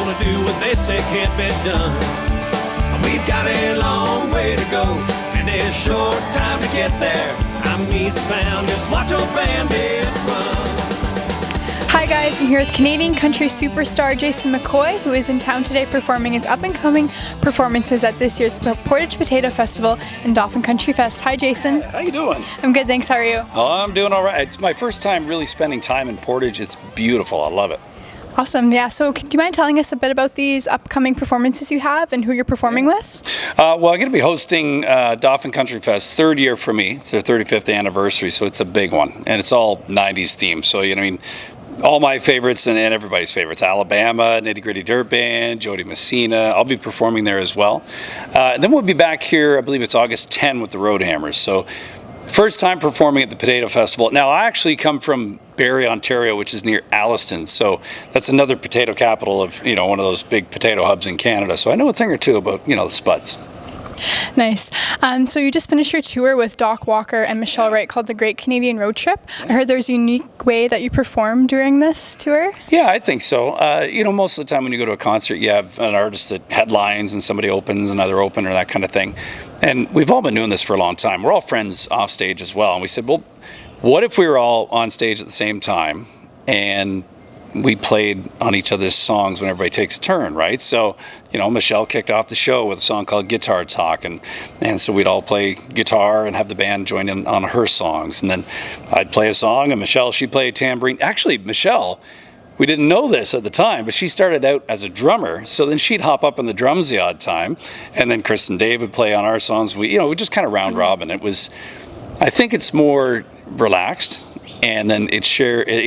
gonna do what they say can't be done. We've got a long way to go, and a short time to get there. I'm eastbound, just watch old bandit run. Hi guys, I'm here with Canadian country superstar Jason McCoy, who is in town today performing his up-and-coming performances at this year's Portage Potato Festival and Dauphin Country Fest. Hi Jason. How you doing? I'm good, thanks. How are you? Oh, I'm doing all right. It's my first time really spending time in Portage. It's beautiful. I love it. Awesome, yeah. So do you mind telling us a bit about these upcoming performances you have and who you're performing with? Well, I'm going to be hosting Dauphin Country Fest, third year for me. It's their 35th anniversary, so it's a big one. And it's all 90s themed. So, you know, I mean, all my favorites and everybody's favorites. Alabama, Nitty Gritty Dirt Band, Jody Messina. I'll be performing there as well. Then we'll be back here, I believe it's August 10 with the Road Hammers. So first time performing at the Potato Festival. Now, I actually come from Barrie, Ontario, which is near Alliston. So that's another potato capital of, you know, one of those big potato hubs in Canada. So I know a thing or two about, you know, the spuds. Nice. So you just finished your tour with Doc Walker and Michelle Wright called the Great Canadian Road Trip. I heard there's a unique way that you perform during this tour. Yeah, I think so. You know, most of the time when you go to a concert, you have an artist that headlines and somebody opens, another opener, that kind of thing. And we've all been doing this for a long time. We're all friends off stage as well. And we said, well, what if we were all on stage at the same time and we played on each other's songs when everybody takes a turn, right? So, you know, Michelle kicked off the show with a song called Guitar Talk, and so we'd all play guitar and have the band join in on her songs. And then I'd play a song, and Michelle, she'd play tambourine. Actually, Michelle, we didn't know this at the time, but she started out as a drummer, so then she'd hop up on the drums the odd time, and then Chris and Dave would play on our songs. We just kind of round robin. It was, I think it's more relaxed. And then it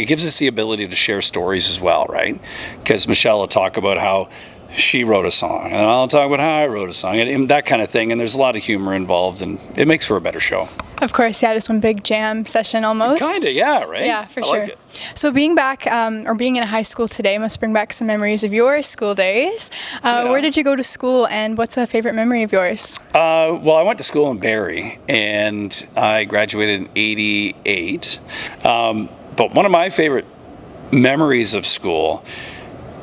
gives us the ability to share stories as well, right? Because Michelle will talk about how she wrote a song, and I'll talk about how I wrote a song, and that kind of thing. And there's a lot of humor involved, and it makes for a better show. Of course, yeah, just one big jam session almost. Kind of, yeah, right? Yeah, for sure. Like it. So being back, or being in a high school today must bring back some memories of your school days. Where did you go to school, and what's a favorite memory of yours? Well, I went to school in Barrie, and I graduated in '88. But one of my favorite memories of school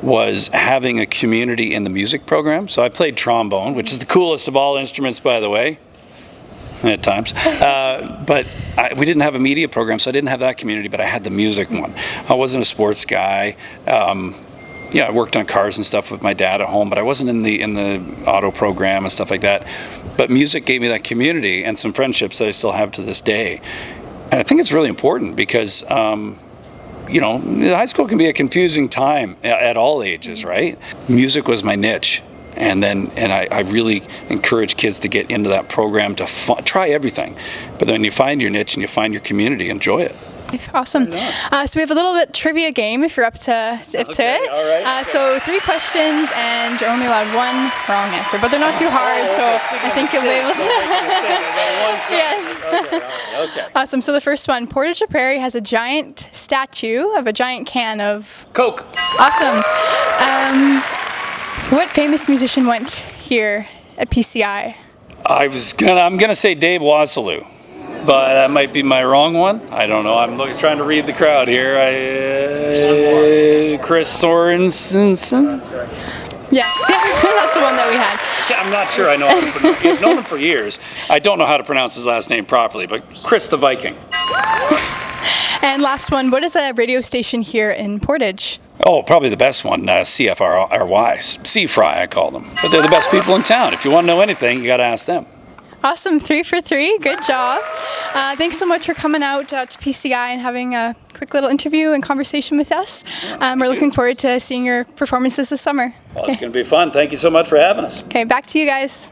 was having a community in the music program. So I played trombone, which is the coolest of all instruments, by the way, at times. But we didn't have a media program, so I didn't have that community, but I had the music one. I wasn't a sports guy. I worked on cars and stuff with my dad at home, but I wasn't in the auto program and stuff like that. But music gave me that community and some friendships that I still have to this day. And I think it's really important because high school can be a confusing time at all ages, right? Music was my niche. And I really encourage kids to get into that program, to try everything. But then you find your niche and you find your community, enjoy it. Awesome. So we have a little bit trivia game if you're up to it. All right. So 3 questions and you're only allowed 1 wrong answer, but they're not too hard, so I think you'll be able to. Yes. Okay. Awesome. So the first one, Portage Prairie has a giant statue of a giant can of Coke. Awesome. What famous musician went here at PCI? I'm gonna say Dave Wasilou, but that might be my wrong one. I don't know. I'm trying to read the crowd here. Chris Sorensen. Yes, that's the one that we had. I'm not sure I know how to pronounce it. I've known him for years. I don't know how to pronounce his last name properly, but Chris the Viking. And last one, what is a radio station here in Portage? Oh, probably the best one, CFRY, C-Fry I call them. But they're the best people in town. If you want to know anything, you got to ask them. Awesome, 3 for 3, good job. Thanks so much for coming out to PCI and having a quick little interview and conversation with us. We're looking forward to seeing your performances this summer. Well, it's going to be fun. Thank you so much for having us. Okay, back to you guys.